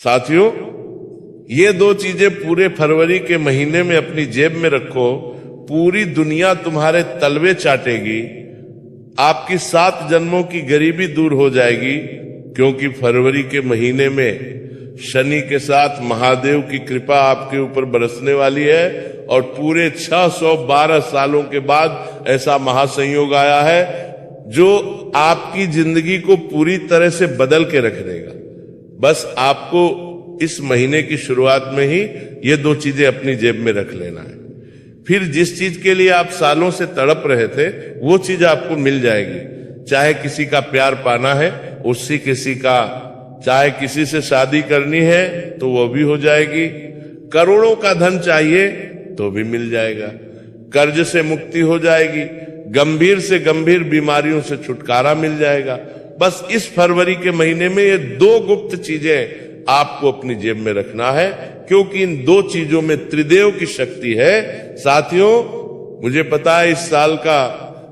साथियों, ये दो चीजें पूरे फरवरी के महीने में अपनी जेब में रखो, पूरी दुनिया तुम्हारे तलवे चाटेगी, आपकी 7 जन्मों की गरीबी दूर हो जाएगी। क्योंकि फरवरी के महीने में शनि के साथ महादेव की कृपा आपके ऊपर बरसने वाली है और पूरे 612 सालों के बाद ऐसा महासंयोग आया है जो आपकी जिंदगी को पूरी तरह से बदल के रख देगा। बस आपको इस महीने की शुरुआत में ही ये दो चीजें अपनी जेब में रख लेना है। फिर जिस चीज के लिए आप सालों से तड़प रहे थे वो चीज आपको मिल जाएगी। चाहे किसी का प्यार पाना है, उससे किसी का, चाहे किसी से शादी करनी है तो वो भी हो जाएगी, करोड़ों का धन चाहिए तो भी मिल जाएगा, कर्ज से मुक्ति हो जाएगी, गंभीर से गंभीर बीमारियों से छुटकारा मिल जाएगा। बस इस फरवरी के महीने में ये 2 गुप्त चीजें आपको अपनी जेब में रखना है, क्योंकि इन 2 चीजों में त्रिदेव की शक्ति है। साथियों, मुझे पता है इस साल का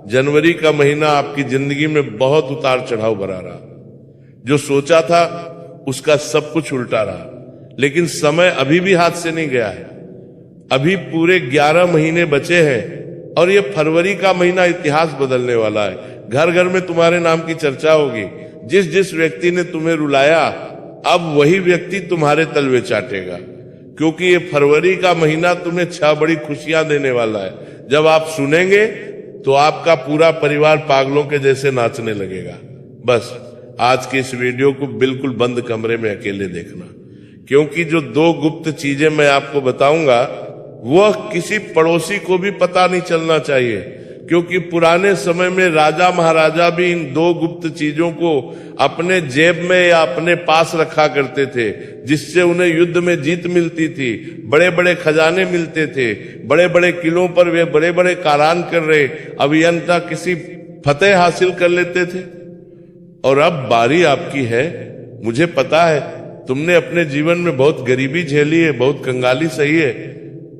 जनवरी का महीना आपकी जिंदगी में बहुत उतार चढ़ाव भरा रहा। जो सोचा था उसका सब कुछ उल्टा रहा, लेकिन समय अभी भी हाथ से नहीं गया है। अभी पूरे 11 महीने बचे हैं और ये फरवरी का महीना इतिहास बदलने वाला है। घर घर में तुम्हारे नाम की चर्चा होगी। जिस जिस व्यक्ति ने तुम्हें रुलाया, अब वही व्यक्ति तुम्हारे तलवे चाटेगा, क्योंकि ये फरवरी का महीना तुम्हें 6 बड़ी खुशियां देने वाला है। जब आप सुनेंगे तो आपका पूरा परिवार पागलों के जैसे नाचने लगेगा। बस आज के इस वीडियो को बिल्कुल बंद कमरे में अकेले देखना, क्योंकि जो 2 गुप्त चीजें मैं आपको बताऊंगा वह किसी पड़ोसी को भी पता नहीं चलना चाहिए, क्योंकि पुराने समय में राजा महाराजा भी इन 2 गुप्त चीजों को अपने जेब में या अपने पास रखा करते थे, जिससे उन्हें युद्ध में जीत मिलती थी, बड़े बड़े खजाने मिलते थे, बड़े बड़े किलों पर वे बड़े बड़े कारान कर रहे अभियंता किसी फतेह हासिल कर लेते थे। और अब बारी आपकी है। मुझे पता है तुमने अपने जीवन में बहुत गरीबी झेली है, बहुत कंगाली सही है,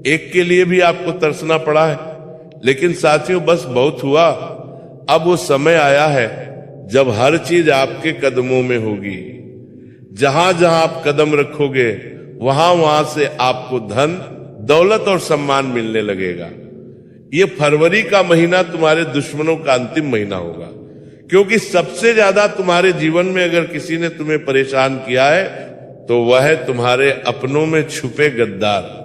एक के लिए भी आपको तरसना पड़ा है, लेकिन साथियों बस बहुत हुआ। अब वो समय आया है जब हर चीज आपके कदमों में होगी। जहां जहां आप कदम रखोगे वहां वहां से आपको धन, दौलत और सम्मान मिलने लगेगा। ये फरवरी का महीना तुम्हारे दुश्मनों का अंतिम महीना होगा, क्योंकि सबसे ज्यादा तुम्हारे जीवन में अगर किसी ने तुम्हें परेशान किया है तो वह है तुम्हारे अपनों में छुपे गद्दार।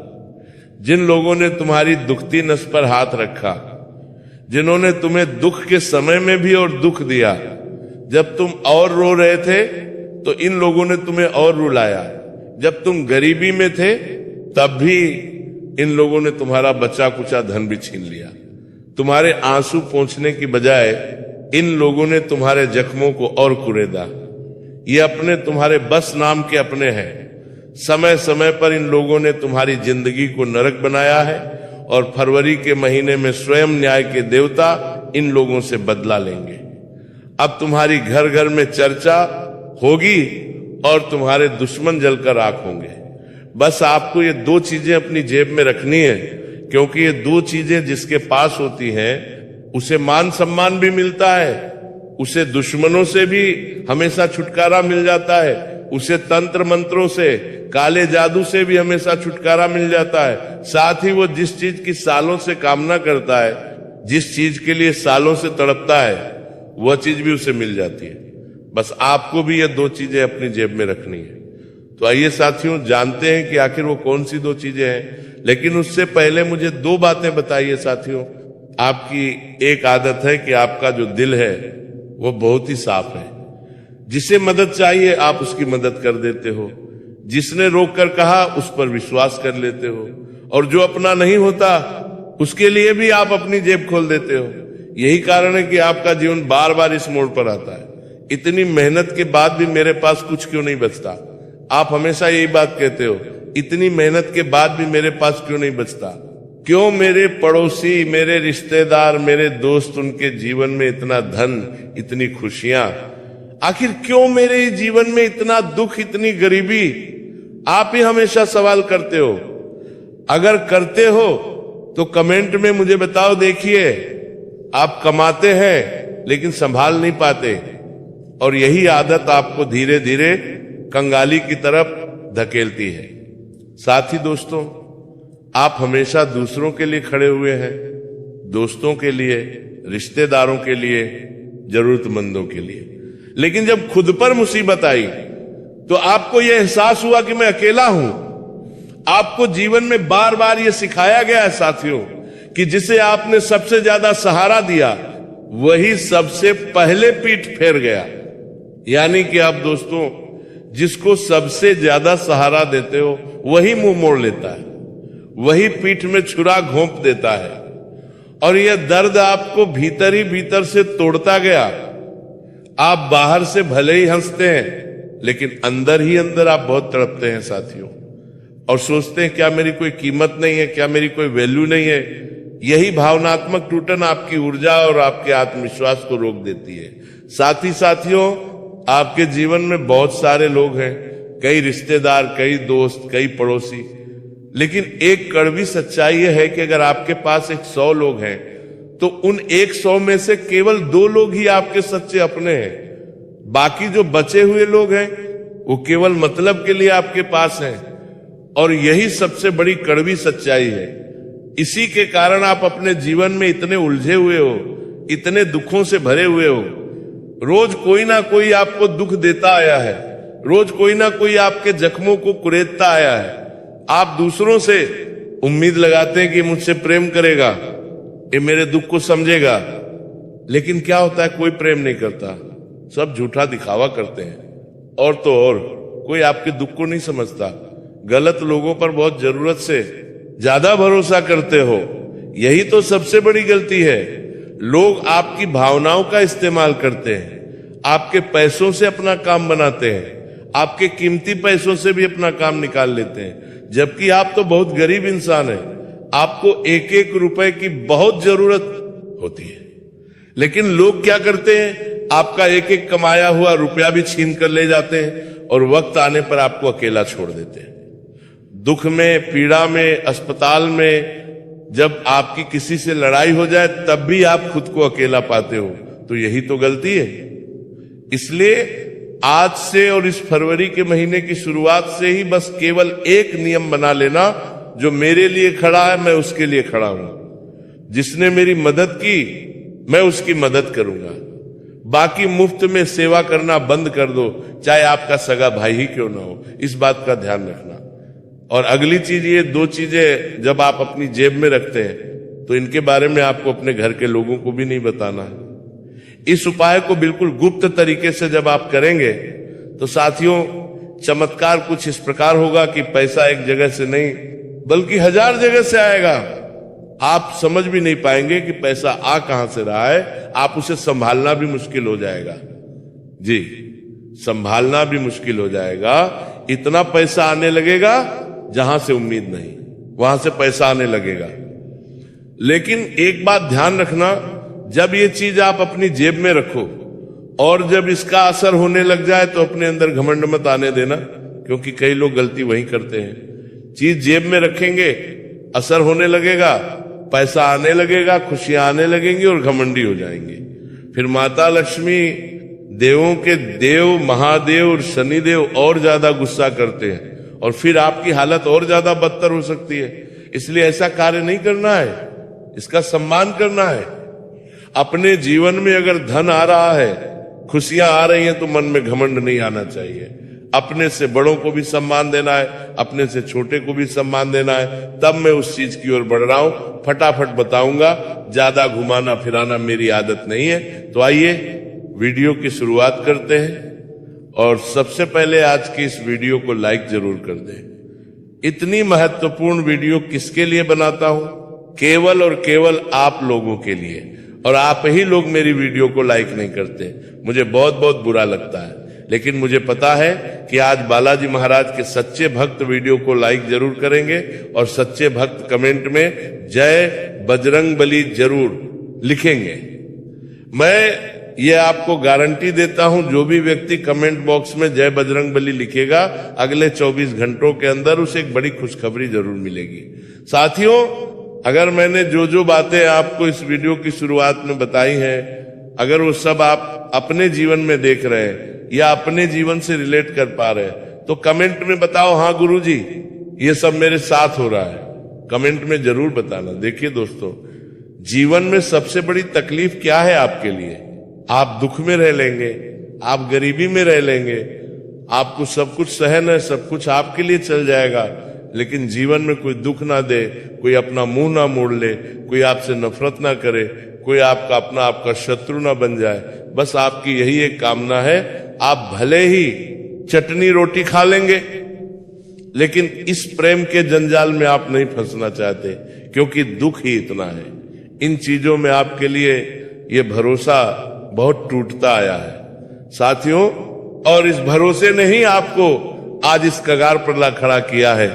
जिन लोगों ने तुम्हारी दुखती नस पर हाथ रखा, जिन्होंने तुम्हें दुख के समय में भी और दुख दिया, जब तुम और रो रहे थे तो इन लोगों ने तुम्हें और रुलाया, जब तुम गरीबी में थे तब भी इन लोगों ने तुम्हारा बचा कुचा धन भी छीन लिया। तुम्हारे आंसू पोंछने की बजाय इन लोगों ने तुम्हारे जख्मों को और कुरेदा। ये अपने तुम्हारे बस नाम के अपने हैं। समय समय पर इन लोगों ने तुम्हारी जिंदगी को नरक बनाया है और फरवरी के महीने में स्वयं न्याय के देवता इन लोगों से बदला लेंगे। अब तुम्हारी घर घर में चर्चा होगी और तुम्हारे दुश्मन जलकर राख होंगे। बस आपको ये 2 चीजें अपनी जेब में रखनी है, क्योंकि ये 2 चीजें जिसके पास होती हैं उसे मान सम्मान भी मिलता है, उसे दुश्मनों से भी हमेशा छुटकारा मिल जाता है, उसे तंत्र मंत्रों से, काले जादू से भी हमेशा छुटकारा मिल जाता है। साथ ही वो जिस चीज की सालों से कामना करता है, जिस चीज के लिए सालों से तड़पता है, वह चीज भी उसे मिल जाती है। बस आपको भी ये 2 चीजें अपनी जेब में रखनी है। तो आइए साथियों, जानते हैं कि आखिर वो कौन सी 2 चीजें हैं। लेकिन उससे पहले मुझे 2 बातें बताइए साथियों। आपकी एक आदत है कि आपका जो दिल है वो बहुत ही साफ है। जिसे मदद चाहिए आप उसकी मदद कर देते हो, जिसने रोक कर कहा उस पर विश्वास कर लेते हो, और जो अपना नहीं होता उसके लिए भी आप अपनी जेब खोल देते हो। यही कारण है कि आपका जीवन बार बार इस मोड़ पर आता है। इतनी मेहनत के बाद भी मेरे पास कुछ क्यों नहीं बचता? आप हमेशा यही बात कहते हो, इतनी मेहनत के बाद भी मेरे पास क्यों नहीं बचता? क्यों मेरे पड़ोसी, मेरे रिश्तेदार, मेरे दोस्त, उनके जीवन में इतना धन, इतनी खुशियां, आखिर क्यों मेरे जीवन में इतना दुख, इतनी गरीबी? आप ही हमेशा सवाल करते हो। अगर करते हो तो कमेंट में मुझे बताओ। देखिए, आप कमाते हैं लेकिन संभाल नहीं पाते, और यही आदत आपको धीरे धीरे कंगाली की तरफ, धकेलती है। साथ ही दोस्तों, आप हमेशा दूसरों के लिए खड़े हुए हैं, दोस्तों के लिए, रिश्तेदारों के लिए, जरूरतमंदों के लिए। लेकिन जब खुद पर मुसीबत आई तो आपको यह एहसास हुआ कि मैं अकेला हूं। आपको जीवन में बार बार यह सिखाया गया है साथियों कि जिसे आपने सबसे ज्यादा सहारा दिया वही सबसे पहले पीठ फेर गया। यानी कि आप दोस्तों, जिसको सबसे ज्यादा सहारा देते हो वही मुंह मोड़ लेता है, वही पीठ में छुरा घोंप देता है। और यह दर्द आपको भीतर ही भीतर से तोड़ता गया। आप बाहर से भले ही हंसते हैं लेकिन अंदर ही अंदर आप बहुत तड़पते हैं साथियों, और सोचते हैं क्या मेरी कोई कीमत नहीं है, क्या मेरी कोई वैल्यू नहीं है। यही भावनात्मक टूटन आपकी ऊर्जा और आपके आत्मविश्वास को रोक देती है। साथ ही साथियों, आपके जीवन में बहुत सारे लोग हैं, कई रिश्तेदार, कई दोस्त, कई पड़ोसी। लेकिन एक कड़वी सच्चाई यह है कि अगर आपके पास 100 लोग हैं तो उन 100 में से केवल 2 लोग ही आपके सच्चे अपने हैं। बाकी जो बचे हुए लोग हैं वो केवल मतलब के लिए आपके पास हैं। और यही सबसे बड़ी कड़वी सच्चाई है। इसी के कारण आप अपने जीवन में इतने उलझे हुए हो, इतने दुखों से भरे हुए हो। रोज कोई ना कोई आपको दुख देता आया है, रोज कोई ना कोई आपके जख्मों को कुरेदता आया है। आप दूसरों से उम्मीद लगाते हैं कि मुझसे प्रेम करेगा, ये मेरे दुख को समझेगा। लेकिन क्या होता है, कोई प्रेम नहीं करता, सब झूठा दिखावा करते हैं। और तो और कोई आपके दुख को नहीं समझता। गलत लोगों पर बहुत जरूरत से ज्यादा भरोसा करते हो, यही तो सबसे बड़ी गलती है। लोग आपकी भावनाओं का इस्तेमाल करते हैं, आपके पैसों से अपना काम बनाते हैं, आपके कीमती पैसों से भी अपना काम निकाल लेते हैं। जबकि आप तो बहुत गरीब इंसान हैं, आपको एक एक रुपए की बहुत जरूरत होती है। लेकिन लोग क्या करते हैं, आपका एक एक कमाया हुआ रुपया भी छीन कर ले जाते हैं और वक्त आने पर आपको अकेला छोड़ देते हैं। दुख में, पीड़ा में, अस्पताल में जब आपकी किसी से लड़ाई हो जाए तब भी आप खुद को अकेला पाते हो। तो यही तो गलती है। इसलिए आज से और इस फरवरी के महीने की शुरुआत से ही बस केवल एक नियम बना लेना, जो मेरे लिए खड़ा है मैं उसके लिए खड़ा हूं। जिसने मेरी मदद की मैं उसकी मदद करूंगा। बाकी मुफ्त में सेवा करना बंद कर दो, चाहे आपका सगा भाई ही क्यों ना हो। इस बात का ध्यान रखना। और अगली चीज, ये 2 चीजें जब आप अपनी जेब में रखते हैं तो इनके बारे में आपको अपने घर के लोगों को भी नहीं बताना है। इस उपाय को बिल्कुल गुप्त तरीके से जब आप करेंगे तो साथियों, चमत्कार कुछ इस प्रकार होगा कि पैसा एक जगह से नहीं बल्कि 1000 जगह से आएगा। आप समझ भी नहीं पाएंगे कि पैसा आ कहां से रहा है। आप उसे संभालना भी मुश्किल हो जाएगा। जी, संभालना भी मुश्किल हो जाएगा। इतना पैसा आने लगेगा जहां से उम्मीद नहीं, वहां से पैसा आने लगेगा। लेकिन एक बात ध्यान रखना, जब ये चीज आप अपनी जेब में रखो और जब इसका असर होने लग जाए तो अपने अंदर घमंड मत आने देना, क्योंकि कई लोग गलती वही करते हैं। चीज जेब में रखेंगे, असर होने लगेगा, पैसा आने लगेगा, खुशियां आने लगेंगी और घमंडी हो जाएंगे। फिर माता लक्ष्मी, देवों के देव महादेव और शनिदेव और ज्यादा गुस्सा करते हैं और फिर आपकी हालत और ज्यादा बदतर हो सकती है। इसलिए ऐसा कार्य नहीं करना है, इसका सम्मान करना है। अपने जीवन में अगर धन आ रहा है, खुशियां आ रही हैं, तो मन में घमंड नहीं आना चाहिए। अपने से बड़ों को भी सम्मान देना है, अपने से छोटे को भी सम्मान देना है। तब मैं उस चीज की ओर बढ़ रहा हूं। फटाफट बताऊंगा, ज्यादा घुमाना फिराना मेरी आदत नहीं है। तो आइए वीडियो की शुरुआत करते हैं। और सबसे पहले आज की इस वीडियो को लाइक जरूर कर दें। इतनी महत्वपूर्ण वीडियो किसके लिए बनाता हूं? केवल और केवल आप लोगों के लिए। और आप ही लोग मेरी वीडियो को लाइक नहीं करते, मुझे बहुत बहुत बुरा लगता है। लेकिन मुझे पता है कि आज बालाजी महाराज के सच्चे भक्त वीडियो को लाइक जरूर करेंगे और सच्चे भक्त कमेंट में जय बजरंगबली जरूर लिखेंगे। मैं ये आपको गारंटी देता हूं, जो भी व्यक्ति कमेंट बॉक्स में जय बजरंगबली लिखेगा, अगले 24 घंटों के अंदर उसे एक बड़ी खुशखबरी जरूर मिलेगी। साथियों, अगर मैंने जो जो बातें आपको इस वीडियो की शुरुआत में बताई हैं, अगर वो सब आप अपने जीवन में देख रहे हैं या अपने जीवन से रिलेट कर पा रहे हैं, तो कमेंट में बताओ, हाँ गुरुजी ये सब मेरे साथ हो रहा है। कमेंट में जरूर बताना। देखिए दोस्तों, जीवन में सबसे बड़ी तकलीफ क्या है आपके लिए? आप दुख में रह लेंगे, आप गरीबी में रह लेंगे, आपको सब कुछ सहन है, सब कुछ आपके लिए चल जाएगा, लेकिन जीवन में कोई दुख ना दे, कोई अपना मुंह ना मोड़ ले, कोई आपसे नफरत ना करे, कोई आपका शत्रु ना बन जाए। बस आपकी यही एक कामना है। आप भले ही चटनी रोटी खा लेंगे, लेकिन इस प्रेम के जंजाल में आप नहीं फंसना चाहते, क्योंकि दुख ही इतना है। इन चीजों में आपके लिए ये भरोसा बहुत टूटता आया है साथियों, और इस भरोसे ने ही आपको आज इस कगार पर ला खड़ा किया है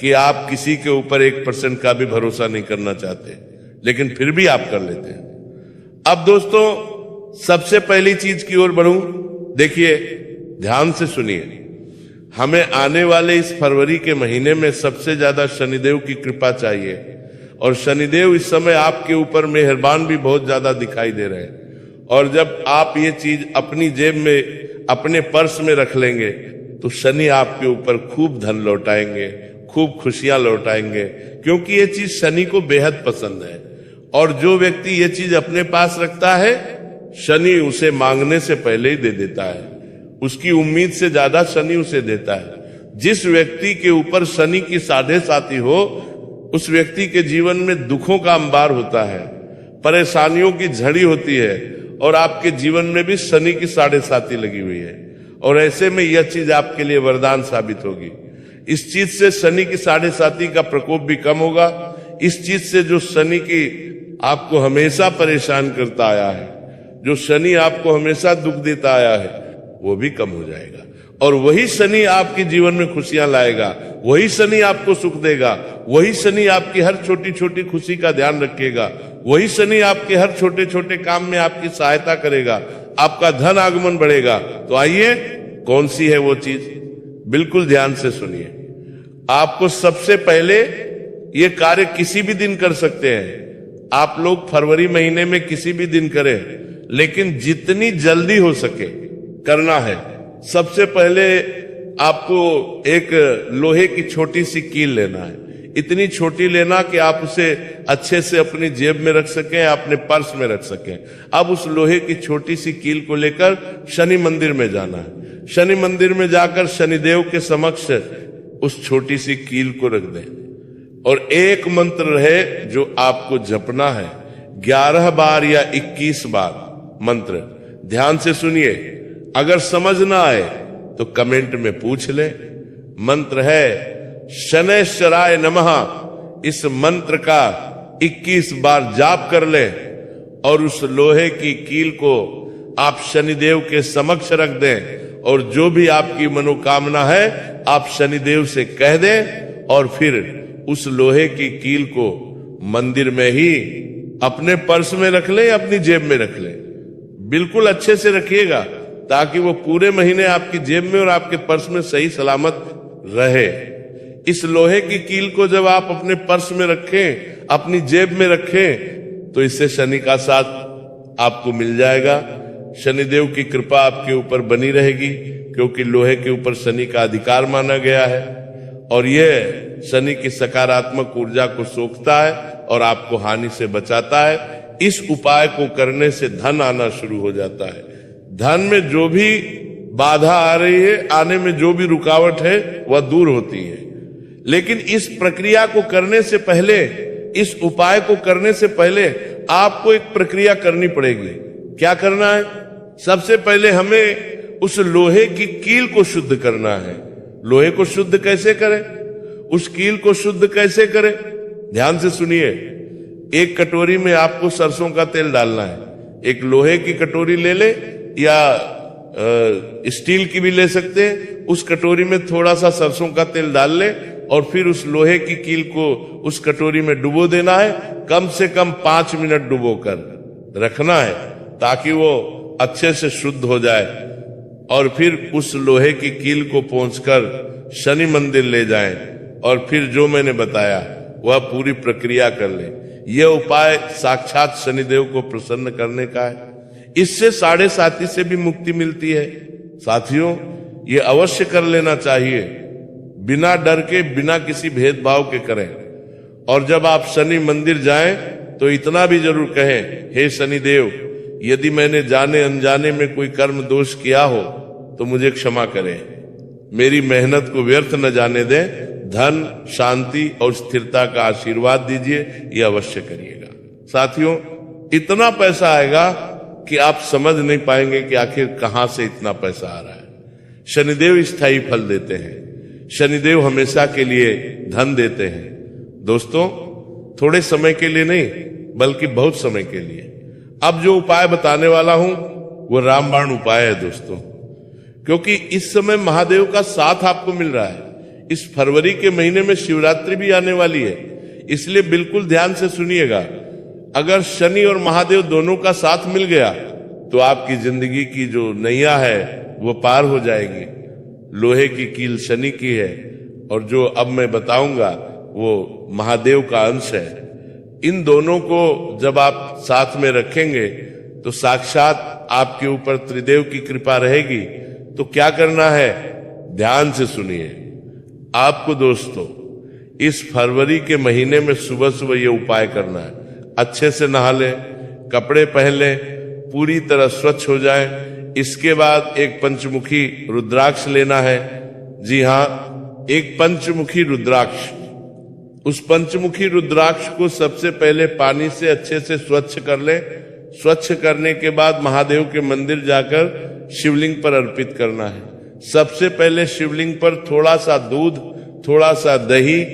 कि आप किसी के ऊपर 1% का भी भरोसा नहीं करना चाहते, लेकिन फिर भी आप कर लेते हैं। अब दोस्तों, सबसे पहली चीज की ओर बढ़ूं। देखिए, ध्यान से सुनिए। हमें आने वाले इस फरवरी के महीने में सबसे ज्यादा शनिदेव की कृपा चाहिए, और शनिदेव इस समय आपके ऊपर मेहरबान भी बहुत ज्यादा दिखाई दे रहे हैं। और जब आप ये चीज अपनी जेब में, अपने पर्स में रख लेंगे, तो शनि आपके ऊपर खूब धन लौटाएंगे, खूब खुशियां लौटाएंगे, क्योंकि ये चीज शनि को बेहद पसंद है। और जो व्यक्ति ये चीज अपने पास रखता है, शनि उसे मांगने से पहले ही दे देता है। उसकी उम्मीद से ज्यादा शनि उसे देता है। जिस व्यक्ति के ऊपर शनि की साढ़े साती हो, उस व्यक्ति के जीवन में दुखों का अंबार होता है, परेशानियों की झड़ी होती है, और आपके जीवन में भी शनि की साढ़े साती लगी हुई है। और ऐसे में यह चीज आपके लिए वरदान साबित होगी। इस चीज से शनि की साढ़े साती का प्रकोप भी कम होगा। इस चीज से जो शनि की आपको हमेशा परेशान करता आया है, जो शनि आपको हमेशा दुख देता आया है, वो भी कम हो जाएगा। और वही शनि आपके जीवन में खुशियां लाएगा, वही शनि आपको सुख देगा, वही शनि आपकी हर छोटी छोटी खुशी का ध्यान रखेगा, वही शनि आपके हर छोटे छोटे काम में आपकी सहायता करेगा, आपका धन आगमन बढ़ेगा। तो आइए, कौन सी है वो चीज? बिल्कुल ध्यान से सुनिए। आपको सबसे पहले ये कार्य किसी भी दिन कर सकते हैं। आप लोग फरवरी महीने में किसी भी दिन करें, लेकिन जितनी जल्दी हो सके करना है। सबसे पहले आपको एक लोहे की छोटी सी कील लेना है। इतनी छोटी लेना कि आप उसे अच्छे से अपनी जेब में रख सकें, अपने पर्स में रख सकें। अब उस लोहे की छोटी सी कील को लेकर शनि मंदिर में जाना है। शनि मंदिर में जाकर शनिदेव के समक्ष उस छोटी सी कील को रख दें, और एक मंत्र रहे जो आपको जपना है 11 बार या 21 बार मंत्र। ध्यान से सुनिए। अगर समझ ना आए तो कमेंट में पूछ ले। मंत्र है शनैश्चराय नमः। इस मंत्र का 21 बार जाप कर ले, और उस लोहे की कील को आप शनिदेव के समक्ष रख दें, और जो भी आपकी मनोकामना है आप शनिदेव से कह दें, और फिर उस लोहे की कील को मंदिर में ही अपने पर्स में रख ले, अपनी जेब में रख ले। बिल्कुल अच्छे से रखिएगा, ताकि वो पूरे महीने आपकी जेब में और आपके पर्स में सही सलामत रहे। इस लोहे की कील को जब आप अपने पर्स में रखें, अपनी जेब में रखें, तो इससे शनि का साथ आपको मिल जाएगा। शनिदेव की कृपा आपके ऊपर बनी रहेगी, क्योंकि लोहे के ऊपर शनि का अधिकार माना गया है, और यह शनि की सकारात्मक ऊर्जा को सोखता है और आपको हानि से बचाता है। इस उपाय को करने से धन आना शुरू हो जाता है। धन में जो भी बाधा आ रही है, आने में जो भी रुकावट है, वह दूर होती है। लेकिन इस प्रक्रिया को करने से पहले, इस उपाय को करने से पहले आपको एक प्रक्रिया करनी पड़ेगी। क्या करना है? सबसे पहले हमें उस लोहे की कील को शुद्ध करना है। लोहे को शुद्ध कैसे करें? उस कील को शुद्ध कैसे करें? ध्यान से सुनिए। एक कटोरी में आपको सरसों का तेल डालना है। एक लोहे की कटोरी ले ले, या स्टील की भी ले सकते हैं। उस कटोरी में थोड़ा सा सरसों का तेल डाल ले, और फिर उस लोहे की कील को उस कटोरी में डुबो देना है। कम से कम 5 मिनट डुबो कर रखना है, ताकि वो अच्छे से शुद्ध हो जाए। और फिर उस लोहे की कील को पहुंचकर शनि मंदिर ले जाएं, और फिर जो मैंने बताया वह पूरी प्रक्रिया कर ले। यह उपाय साक्षात शनिदेव को प्रसन्न करने का है। इससे साढ़े साती से भी मुक्ति मिलती है। साथियों, ये अवश्य कर लेना चाहिए, बिना डर के, बिना किसी भेदभाव के करें। और जब आप शनि मंदिर जाएं तो इतना भी जरूर कहें, हे शनिदेव, यदि मैंने जाने अनजाने में कोई कर्म दोष किया हो तो मुझे क्षमा करें, मेरी मेहनत को व्यर्थ न जाने दें, धन, शांति और स्थिरता का आशीर्वाद दीजिए, ये अवश्य करिएगा। साथियों, इतना पैसा आएगा कि आप समझ नहीं पाएंगे कि आखिर कहां से इतना पैसा आ रहा है। शनिदेव स्थायी फल देते हैं, शनिदेव हमेशा के लिए धन देते हैं। दोस्तों, थोड़े समय के लिए नहीं बल्कि बहुत समय के लिए। अब जो उपाय बताने वाला हूं वो रामबाण उपाय है दोस्तों, क्योंकि इस समय महादेव का साथ आपको मिल रहा है। इस फरवरी के महीने में शिवरात्रि भी आने वाली है, इसलिए बिल्कुल ध्यान से सुनिएगा। अगर शनि और महादेव दोनों का साथ मिल गया तो आपकी जिंदगी की जो नैया है वो पार हो जाएगी। लोहे की कील शनि की है और जो अब मैं बताऊंगा वो महादेव का अंश है। इन दोनों को जब आप साथ में रखेंगे तो साक्षात आपके ऊपर त्रिदेव की कृपा रहेगी। तो क्या करना है, ध्यान से सुनिए। आपको दोस्तों इस फरवरी के महीने में सुबह सुबह ये उपाय करना है। अच्छे से नहा लें, कपड़े पहन लें, पूरी तरह स्वच्छ हो जाएं। इसके बाद एक पंचमुखी रुद्राक्ष लेना है। जी हाँ, एक पंचमुखी रुद्राक्ष। उस पंचमुखी रुद्राक्ष को सबसे पहले पानी से अच्छे से स्वच्छ कर लें। स्वच्छ करने के बाद महादेव के मंदिर जाकर शिवलिंग पर अर्पित करना है। सबसे पहले शिवलिंग पर थोड़ा सा दूध, थोड़ा सा दही,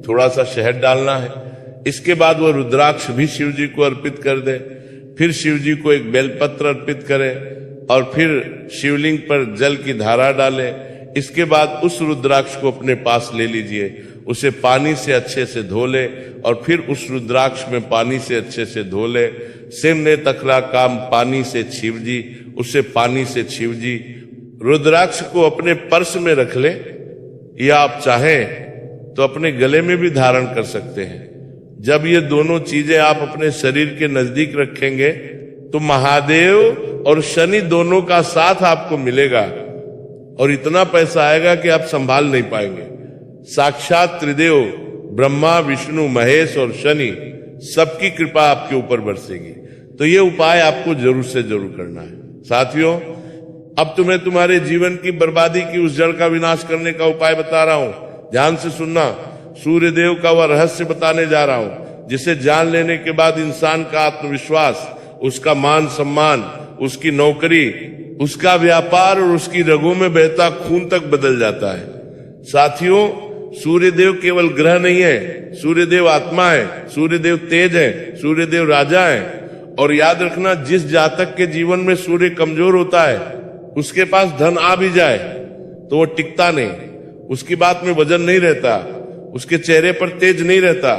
थोड़ा सा शहद डालना है। इसके बाद वो रुद्राक्ष भी शिव जी को अर्पित कर दे। फिर शिव जी को एक बेलपत्र अर्पित करें और फिर शिवलिंग पर जल की धारा डालें। इसके बाद उस रुद्राक्ष को अपने पास ले लीजिए, उसे पानी से अच्छे से धो ले और फिर उस रुद्राक्ष में पानी से अच्छे से धो ले। सिर ने तकरा काम पानी से छिव जी, उसे पानी से छिव जी। रुद्राक्ष को अपने पर्स में रख ले या आप चाहें तो अपने गले में भी धारण कर सकते हैं। जब ये दोनों चीजें आप अपने शरीर के नजदीक रखेंगे तो महादेव और शनि दोनों का साथ आपको मिलेगा और इतना पैसा आएगा कि आप संभाल नहीं पाएंगे। साक्षात त्रिदेव ब्रह्मा, विष्णु, महेश और शनि सबकी कृपा आपके ऊपर बरसेगी। तो ये उपाय आपको जरूर से जरूर करना है। साथियों, अब तुम्हें तुम्हारे जीवन की बर्बादी की उस जड़ का विनाश करने का उपाय बता रहा हूं। ध्यान से सुनना। सूर्य देव का वह रहस्य बताने जा रहा हूं जिसे जान लेने के बाद इंसान का आत्मविश्वास, उसका मान सम्मान, उसकी नौकरी, उसका व्यापार और उसकी रगों में बहता खून तक बदल जाता है। साथियों, सूर्यदेव केवल ग्रह नहीं है, सूर्यदेव आत्मा है, सूर्यदेव तेज है, सूर्यदेव राजा है। और याद रखना, जिस जातक के जीवन में सूर्य कमजोर होता है उसके पास धन आ भी जाए तो वो टिकता नहीं, उसकी बात में वजन नहीं रहता, उसके चेहरे पर तेज नहीं रहता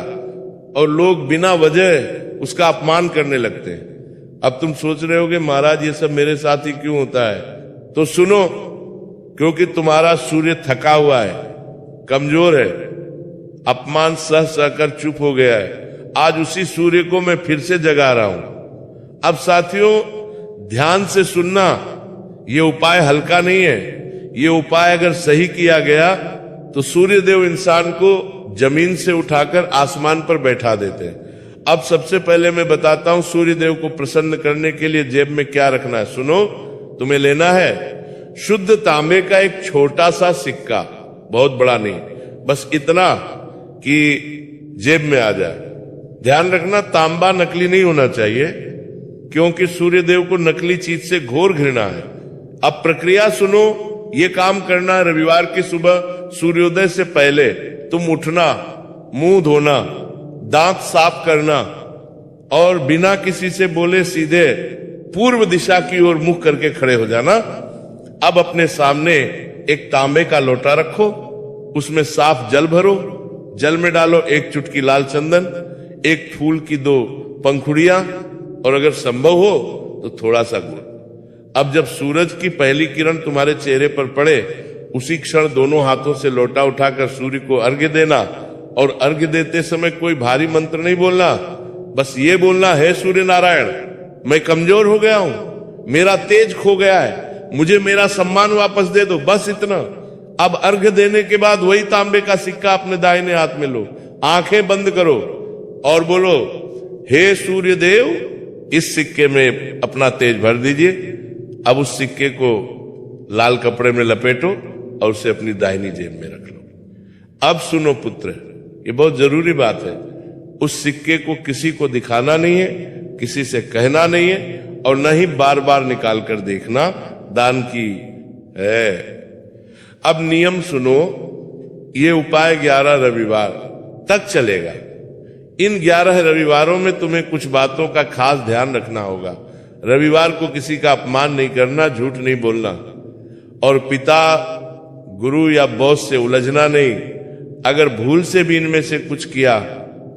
और लोग बिना वजह उसका अपमान करने लगते हैं। अब तुम सोच रहे होगे महाराज ये सब मेरे साथ ही क्यों होता है? तो सुनो, क्योंकि तुम्हारा सूर्य थका हुआ है, कमजोर है, अपमान सह सहकर चुप हो गया है। आज उसी सूर्य को मैं फिर से जगा रहा हूं। अब साथियों, ध्यान से सुनना, ये उपाय हल्का नहीं है। ये उपाय अगर सही किया गया तो सूर्यदेव इंसान को जमीन से उठाकर आसमान पर बैठा देते हैं। अब सबसे पहले मैं बताता हूं सूर्यदेव को प्रसन्न करने के लिए जेब में क्या रखना है। सुनो, तुम्हें लेना है शुद्ध तांबे का एक छोटा सा सिक्का, बहुत बड़ा नहीं, बस इतना कि जेब में आ जाए। ध्यान रखना, तांबा नकली नहीं होना चाहिए क्योंकि सूर्यदेव को नकली चीज से घोर घृणा है। अब प्रक्रिया सुनो, ये काम करना है रविवार की सुबह सूर्योदय से पहले। तुम उठना, मुंह धोना, दांत साफ करना और बिना किसी से बोले सीधे पूर्व दिशा की ओर मुख करके खड़े हो जाना। अब अपने सामने एक तांबे का लोटा रखो, उसमें साफ जल भरो, जल में डालो एक चुटकी लाल चंदन, एक फूल की 2 पंखुड़ियां और अगर संभव हो तो थोड़ा सा गुड़। अब जब सूरज की पहली किरण तुम्हारे चेहरे पर पड़े उसी क्षण दोनों हाथों से लोटा उठाकर सूर्य को अर्घ्य देना। और अर्घ्य देते समय कोई भारी मंत्र नहीं बोलना, बस ये बोलना, हे सूर्य नारायण, मैं कमजोर हो गया हूं, मेरा तेज खो गया है, मुझे मेरा सम्मान वापस दे दो, बस इतना। अब अर्घ्य देने के बाद वही तांबे का सिक्का अपने दाहिने हाथ में लो, आंखें बंद करो और बोलो, हे सूर्य देव, इस सिक्के में अपना तेज भर दीजिए। अब उस सिक्के को लाल कपड़े में लपेटो और उसे अपनी दाहिनी जेब में रख लो। अब सुनो पुत्र, ये बहुत जरूरी बात है, उस सिक्के को किसी को दिखाना नहीं है, किसी से कहना नहीं है, और न ही बार बार निकाल कर देखना, दान की है। अब नियम सुनो, ये उपाय 11 रविवार तक चलेगा। इन 11 रविवारों में तुम्हें कुछ बातों का खास ध्यान रखना होगा। रविवार को किसी का अपमान नहीं करना, झूठ नहीं बोलना, और पिता, गुरु या बॉस से उलझना नहीं। अगर भूल से भी इनमें से कुछ किया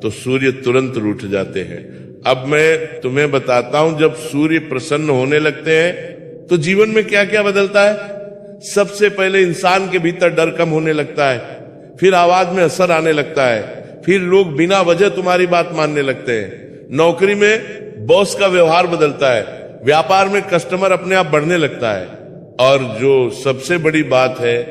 तो सूर्य तुरंत रूठ जाते हैं। अब मैं तुम्हें बताता हूं, जब सूर्य प्रसन्न होने लगते हैं तो जीवन में क्या क्या बदलता है। सबसे पहले इंसान के भीतर डर कम होने लगता है, फिर आवाज में असर आने लगता है, फिर लोग बिना वजह तुम्हारी बात मानने लगते हैं, नौकरी में बॉस का व्यवहार बदलता है, व्यापार में कस्टमर अपने आप बढ़ने लगता है, और जो सबसे बड़ी बात है,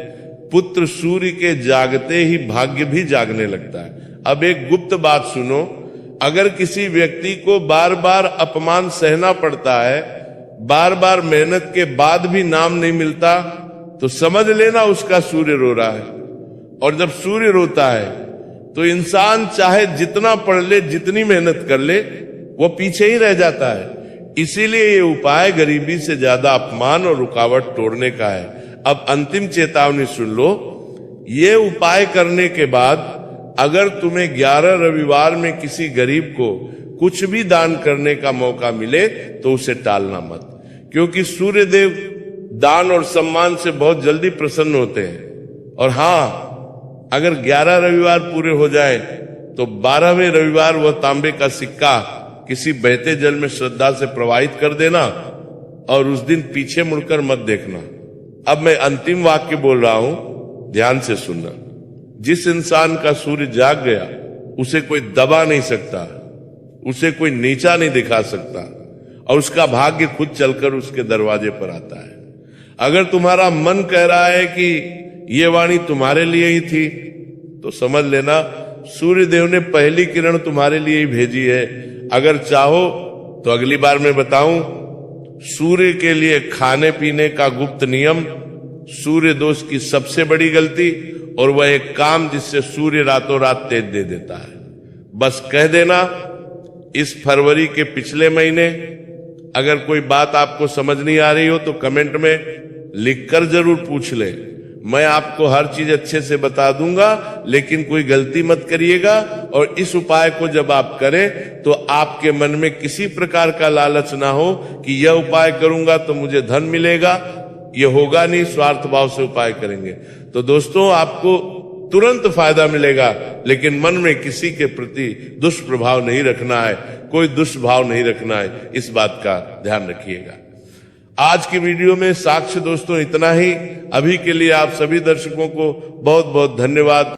पुत्र सूर्य के जागते ही भाग्य भी जागने लगता है। अब एक गुप्त बात सुनो, अगर किसी व्यक्ति को बार बार अपमान सहना पड़ता है, बार बार मेहनत के बाद भी नाम नहीं मिलता, तो समझ लेना उसका सूर्य रो रहा है। और जब सूर्य रोता है तो इंसान चाहे जितना पढ़ ले, जितनी मेहनत कर ले, वो पीछे ही रह जाता है। इसीलिए ये उपाय गरीबी से ज्यादा अपमान और रुकावट तोड़ने का है। अब अंतिम चेतावनी सुन लो, ये उपाय करने के बाद अगर तुम्हें 11 रविवार में किसी गरीब को कुछ भी दान करने का मौका मिले तो उसे टालना मत, क्योंकि सूर्य देव दान और सम्मान से बहुत जल्दी प्रसन्न होते हैं। और हाँ, अगर 11 रविवार पूरे हो जाए तो 12वें रविवार वह तांबे का सिक्का किसी बहते जल में श्रद्धा से प्रवाहित कर देना, और उस दिन पीछे मुड़कर मत देखना। अब मैं अंतिम वाक्य बोल रहा हूं, ध्यान से सुनना। जिस इंसान का सूर्य जाग गया उसे कोई दबा नहीं सकता, उसे कोई नीचा नहीं दिखा सकता, और उसका भाग्य खुद चलकर उसके दरवाजे पर आता है। अगर तुम्हारा मन कह रहा है कि ये वाणी तुम्हारे लिए ही थी, तो समझ लेना सूर्य देव ने पहली किरण तुम्हारे लिए ही भेजी है। अगर चाहो तो अगली बार मैं बताऊं सूर्य के लिए खाने पीने का गुप्त नियम, सूर्य दोष की सबसे बड़ी गलती, और वह एक काम जिससे सूर्य रातों रात तेज दे देता है। बस कह देना, इस फरवरी के पिछले महीने अगर कोई बात आपको समझ नहीं आ रही हो तो कमेंट में लिखकर जरूर पूछ ले। मैं आपको हर चीज अच्छे से बता दूंगा, लेकिन कोई गलती मत करिएगा। और इस उपाय को जब आप करें तो आपके मन में किसी प्रकार का लालच ना हो कि यह उपाय करूंगा तो मुझे धन मिलेगा, ये होगा नहीं। स्वार्थ भाव से उपाय करेंगे तो दोस्तों आपको तुरंत फायदा मिलेगा, लेकिन मन में किसी के प्रति दुष्प्रभाव नहीं रखना है, कोई दुष्भाव नहीं रखना है, इस बात का ध्यान रखिएगा। आज की वीडियो में साक्ष्य दोस्तों इतना ही। अभी के लिए आप सभी दर्शकों को बहुत बहुत धन्यवाद।